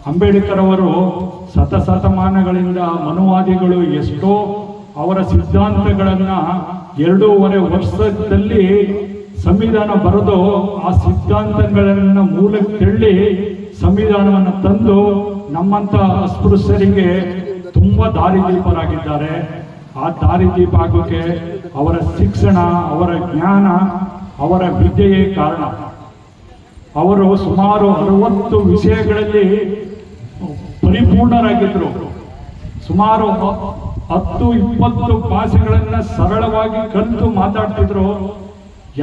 ಅಂಬೇಡ್ಕರ್ ಅವರು ಶತಶತಮಾನಗಳಿಂದ ಮನುವಾದಿಗಳು ಎಷ್ಟೋ ಅವರ ಸಿದ್ಧಾಂತಗಳನ್ನ 2.5 ವರ್ಷದಲ್ಲಿ ಸಂವಿಧಾನ ಬರೆದು ಆ ಸಿದ್ಧಾಂತಗಳನ್ನ ಮೂಲಕ್ಕೆ ತಳ್ಳಿ ಸಂವಿಧಾನವನ್ನು ತಂದು ನಮ್ಮಂತ ಅಸ್ಪೃಶ್ಯರಿಗೆ ತುಂಬಾ ದಾರಿದೀಪರಾಗಿದ್ದಾರೆ. ಆ ದಾರಿದೀಪ ಆಗೋಕೆ ಅವರ ಶಿಕ್ಷಣ, ಅವರ ಜ್ಞಾನ, ಅವರ ವಿದ್ಯೆಯೇ ಕಾರಣ. ಅವರು ಸುಮಾರು 60 ವಿಷಯಗಳಲ್ಲಿ ಪರಿಪೂರ್ಣರಾಗಿದ್ರು. ಸುಮಾರು 10-20 ಭಾಷೆಗಳನ್ನ ಸರಳವಾಗಿ ಕಲಿತು ಮಾತಾಡ್ತಿದ್ರು.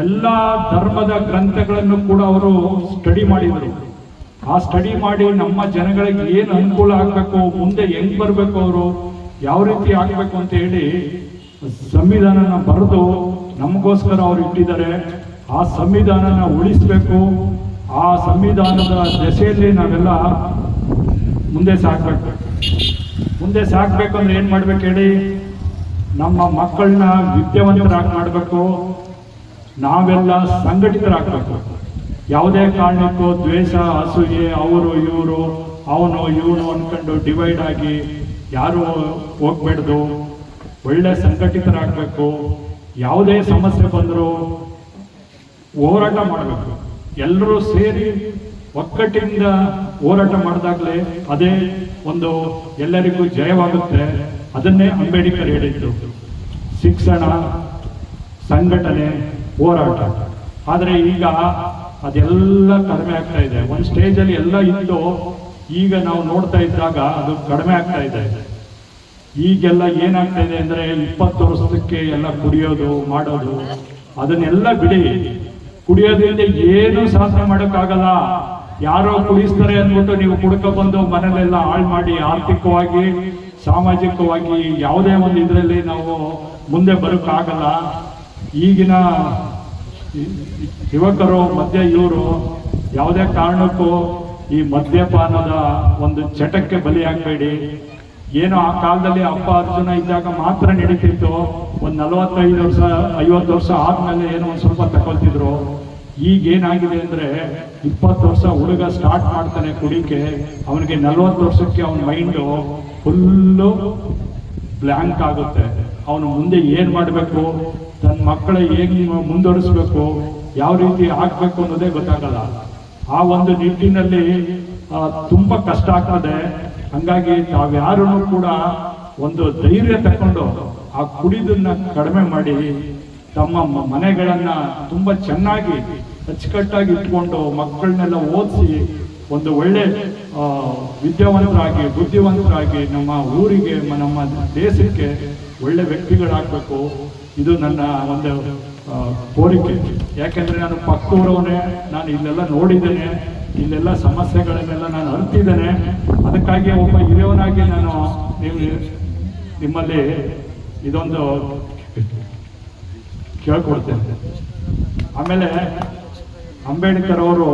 ಎಲ್ಲ ಧರ್ಮದ ಗ್ರಂಥಗಳನ್ನು ಕೂಡ ಅವರು ಸ್ಟಡಿ ಮಾಡಿದರು. ಆ ಸ್ಟಡಿ ಮಾಡಿ ನಮ್ಮ ಜನಗಳಿಗೆ ಏನು ಅನುಕೂಲ ಆಗಬೇಕು, ಮುಂದೆ ಹೆಂಗ್ ಬರಬೇಕು, ಅವರು ಯಾವ ರೀತಿ ಆಗಬೇಕು ಅಂತ ಹೇಳಿ ಸಂವಿಧಾನನ ಬರೆದು ನಮಗೋಸ್ಕರ ಅವರು ಇಟ್ಟಿದ್ದಾರೆ. ಆ ಸಂವಿಧಾನನ ಉಳಿಸ್ಬೇಕು. ಆ ಸಂವಿಧಾನದ ದೆಸೆಯಲ್ಲಿ ನಾವೆಲ್ಲ ಮುಂದೆ ಸಾಗಬೇಕು. ಮುಂದೆ ಸಾಗಬೇಕು ಅಂದ್ರೆ ಏನ್ ಮಾಡ್ಬೇಕು ಹೇಳಿ? ನಮ್ಮ ಮಕ್ಕಳನ್ನ ವಿದ್ಯಾವಂತರಾಗಿ ಮಾಡಬೇಕು. ನಾವೆಲ್ಲ ಸಂಘಟಿತರಾಗಬೇಕು. ಯಾವುದೇ ಕಾರಣಕ್ಕೂ ದ್ವೇಷ, ಅಸೂಯೆ, ಅವರು ಇವರು, ಅವನು ಇವನು ಅನ್ಕೊಂಡು ಡಿವೈಡ್ ಆಗಿ ಯಾರು ಹೋಗ್ಬೇಡ್ದು. ಒಳ್ಳೆ ಸಂಘಟಿತರಾಗಬೇಕು. ಯಾವುದೇ ಸಮಸ್ಯೆ ಬಂದರೂ ಹೋರಾಟ ಮಾಡಬೇಕು. ಎಲ್ಲರೂ ಸೇರಿ ಒಕ್ಕಟ್ಟಿನಿಂದ ಹೋರಾಟ ಮಾಡಿದಾಗಲೇ ಅದೇ ಒಂದು ಎಲ್ಲರಿಗೂ ಜಯವಾಗುತ್ತೆ. ಅದನ್ನೇ ಅಂಬೇಡ್ಕರ್ ಹೇಳಿದ್ದು, ಶಿಕ್ಷಣ, ಸಂಘಟನೆ, ಹೋರಾಟ. ಆದರೆ ಈಗ ಅದೆಲ್ಲ ಕಡಿಮೆ ಆಗ್ತಾ ಇದೆ. ಒಂದು ಸ್ಟೇಜಲ್ಲಿ ಎಲ್ಲ ಇತ್ತು, ಈಗ ನಾವು ನೋಡ್ತಾ ಇದ್ದಾಗ ಅದು ಕಡಿಮೆ ಆಗ್ತಾ ಇದೆ. ಈಗೆಲ್ಲ ಏನಾಗ್ತಾ ಇದೆ ಅಂದ್ರೆ 20 ವರ್ಷಕ್ಕೆ ಎಲ್ಲ ಕುಡಿಯೋದು ಮಾಡೋದು, ಅದನ್ನೆಲ್ಲ ಬಿಡಿ. ಕುಡಿಯೋದ್ರಿಂದ ಏನು ಸಾಧನೆ ಮಾಡೋಕ್ಕಾಗಲ್ಲ. ಯಾರೋ ಕುಡಿಸ್ತಾರೆ ಅಂದ್ಬಿಟ್ಟು ನೀವು ಕುಡ್ಕೊ ಬಂದು ಮನೇಲೆಲ್ಲ ಹಾಳು ಮಾಡಿ ಆರ್ಥಿಕವಾಗಿ, ಸಾಮಾಜಿಕವಾಗಿ ಯಾವುದೇ ಒಂದು ಇದರಲ್ಲಿ ನಾವು ಮುಂದೆ ಬರೋಕ್ಕಾಗಲ್ಲ. ಈಗಿನ ಯುವಕರು ಇವರು ಯಾವುದೇ ಕಾರಣಕ್ಕೂ ಈ ಮದ್ಯಪಾನದ ಒಂದು ಚಟಕ್ಕೆ ಬಲಿಯಾಗಬೇಡಿ. ಏನೋ ಆ ಕಾಲದಲ್ಲಿ ಅಪ್ಪ ಅರ್ಜುನ ಇದ್ದಾಗ ಮಾತ್ರ ನಡೀತಿತ್ತು. ಒಂದು 45 ವರ್ಷ 50 ವರ್ಷ ಆದ್ಮೇಲೆ ಏನೋ ಒಂದು ಸ್ವಲ್ಪ ತಗೊಳ್ತಿದ್ರು. ಈಗೇನಾಗಿದೆ ಅಂದ್ರೆ 20 ವರ್ಷ ಹುಡುಗ ಸ್ಟಾರ್ಟ್ ಮಾಡ್ತಾನೆ ಕುಡಿಕೆ, ಅವನಿಗೆ 40 ವರ್ಷಕ್ಕೆ ಅವನ ಮೈಂಡು ಫುಲ್ಲು ಬ್ಲ್ಯಾಂಕ್ ಆಗುತ್ತೆ. ಅವನು ಮುಂದೆ ಏನ್ ಮಾಡಬೇಕು, ತನ್ನ ಮಕ್ಕಳ ಹೇಗೆ ಮುಂದುವರಿಸ್ಬೇಕು, ಯಾವ ರೀತಿ ಆಗ್ಬೇಕು ಅನ್ನೋದೇ ಗೊತ್ತಾಗಲ್ಲ. ಆ ಒಂದು ನಿಟ್ಟಿನಲ್ಲಿ ತುಂಬಾ ಕಷ್ಟ ಆಗ್ತದೆ. ಹಂಗಾಗಿ ತಾವ್ಯಾರೂ ಕೂಡ ಒಂದು ಧೈರ್ಯ ತಕೊಂಡು ಆ ಕುಡಿದನ್ನ ಕಡಿಮೆ ಮಾಡಿ ತಮ್ಮ ಮನೆಗಳನ್ನ ತುಂಬಾ ಚೆನ್ನಾಗಿ ಅಚ್ಚುಕಟ್ಟಾಗಿ ಇಟ್ಕೊಂಡು ಮಕ್ಕಳನ್ನೆಲ್ಲ ಓದಿಸಿ ಒಂದು ಒಳ್ಳೆ ವಿದ್ಯಾವಂತರಾಗಿ, ಬುದ್ಧಿವಂತರಾಗಿ ನಮ್ಮ ಊರಿಗೆ, ನಮ್ಮ ದೇಶಕ್ಕೆ ಒಳ್ಳೆ ವ್ಯಕ್ತಿಗಳಾಗಬೇಕು. ಇದು ನನ್ನ ಒಂದು ಕೋರಿಕೆ. ಯಾಕೆಂದ್ರೆ ನಾನು ಪಕ್ಕದೂರವನೇ, ನಾನು ಇಲ್ಲೆಲ್ಲ ನೋಡಿದ್ದೇನೆ, ಇಲ್ಲೆಲ್ಲ ಸಮಸ್ಯೆಗಳನ್ನೆಲ್ಲ ನಾನು ಅರಿತಿದ್ದೇನೆ. ಅದಕ್ಕಾಗಿ ಒಬ್ಬ ಹಿರಿಯವನಾಗಿ ನಾನು ನಿಮ್ಮಲ್ಲಿ ಇದೊಂದು ಕೇಳ್ಕೊಡ್ತೇನೆ. ಆಮೇಲೆ ಅಂಬೇಡ್ಕರ್ ಅವರು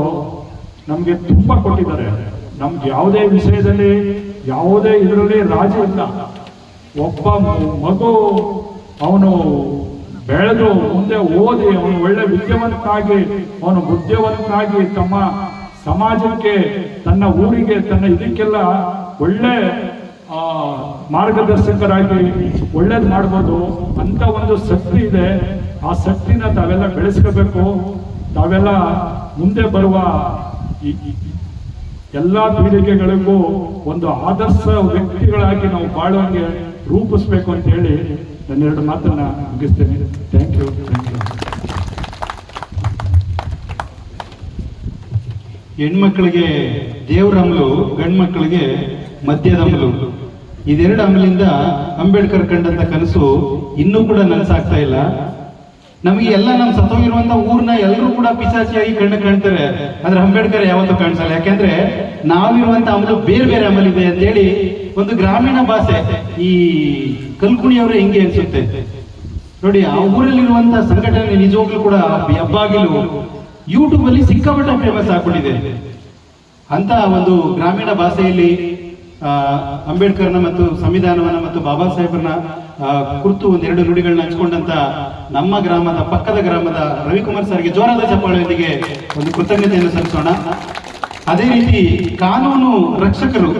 ನಮ್ಗೆ ತುಂಬಾ ಕೊಟ್ಟಿದ್ದಾರೆ. ನಮ್ಗೆ ಯಾವುದೇ ವಿಷಯದಲ್ಲಿ, ಯಾವುದೇ ಇದರಲ್ಲಿ ರಾಜಿ ಇಲ್ಲ. ಒಬ್ಬ ಮಗು ಅವನು ಬೆಳೆದು ಮುಂದೆ ಓದಿ ಅವನು ಒಳ್ಳೆ ವಿದ್ಯಾವಂತನಾಗಿ, ಅವನು ಬುದ್ಧಿವಂತನಾಗಿ ತಮ್ಮ ಸಮಾಜಕ್ಕೆ, ತನ್ನ ಊರಿಗೆ, ತನ್ನ ಇದಕ್ಕೆಲ್ಲ ಒಳ್ಳೆ ಮಾರ್ಗದರ್ಶಕರಾಗಿ ಒಳ್ಳೇದು ಮಾಡ್ಬೋದು ಅಂತ ಒಂದು ಶಕ್ತಿ ಇದೆ. ಆ ಶಕ್ತಿನ ತಾವೆಲ್ಲ ಬೆಳೆಸ್ಕೋಬೇಕು. ತಾವೆಲ್ಲ ಮುಂದೆ ಬರುವ ಎಲ್ಲ ಪೀಳಿಗೆಗಳಿಗೂ ಒಂದು ಆದರ್ಶ ವ್ಯಕ್ತಿಗಳಾಗಿ ನಾವು ಬಾಳುವಂಗೆ ರೂಪಿಸ್ಬೇಕು ಅಂತ ಹೇಳಿ ನನ್ನೆರಡು ಮಾತನ್ನ ಮುಗಿಸ್ತೇನೆ. Thank you. ಹೆಣ್ಮಕ್ಳಿಗೆ ದೇವ್ರ ಅಮಲು, ಗಂಡು ಮಕ್ಕಳಿಗೆ ಮದ್ಯದ ಅಮಲು. ಇದೆರಡು ಅಮಲಿಂದ ಅಂಬೇಡ್ಕರ್ ಕಂಡಂತ ಕನಸು ಇನ್ನೂ ಕೂಡ ನನಸಾಗ್ತಾ ಇಲ್ಲ. ನಮಗೆ ಎಲ್ಲ ನಮ್ಮ ಸತ್ತೋಗಿರುವಂತ ಊರ್ನ ಎಲ್ಲರೂ ಕೂಡ ಪಿಶಾಚಿಯಾಗಿ ಕಾಣ್ತಾರೆ, ಆದ್ರೆ ಅಂಬೇಡ್ಕರ್ ಯಾವತ್ತೂ ಕಾಣಿಸಲ್ಲ. ಯಾಕೆಂದ್ರೆ ನಾವಿರುವಂತ ಅಮಲು ಬೇರೆ ಬೇರೆ ಅಮಲ್ ಇದೆ ಅಂತ ಹೇಳಿ ಒಂದು ಗ್ರಾಮೀಣ ಭಾಷೆ ಈ ಕಲ್ಕುಣಿಯವರೇ ಹಿಂಗೆ ಅನ್ಸುತ್ತೆ ನೋಡಿ. ಆ ಊರಲ್ಲಿರುವಂತ ಸಂಘಟನೆ ನಿಜವಾಗ್ಲೂ ಕೂಡ ಹೆಬ್ಬಾಗಿಲು ಯೂಟ್ಯೂಬ್ ಅಲ್ಲಿ ಸಿಕ್ಕಾಪಟ್ಟೆ ಫೇಮಸ್ ಆಗ್ಬಿಟ್ಟಿದೆ. ಅಂತ ಒಂದು ಗ್ರಾಮೀಣ ಭಾಷೆಯಲ್ಲಿ ಅಂಬೇಡ್ಕರ್ನ ಮತ್ತು ಸಂವಿಧಾನವನ್ನ ಮತ್ತು ಬಾಬಾ ಸಾಹೇಬ್ರನ್ನ ಕುರಿತು ಒಂದೆರಡು ನುಡಿಗಳನ್ನ ಹಂಚಿಕೊಂಡಂತ ನಮ್ಮ ಗ್ರಾಮದ ಪಕ್ಕದ ಗ್ರಾಮದ ರವಿಕುಮಾರ್ ಸರ್ಗೆ ಜೋರಾದ ಚಪ್ಪಾಳೆಯೊಂದಿಗೆ ಒಂದು ಕೃತಜ್ಞತೆಯನ್ನು ಸಲ್ಲಿಸೋಣ. ಅದೇ ರೀತಿ ಕಾನೂನು ರಕ್ಷಕರು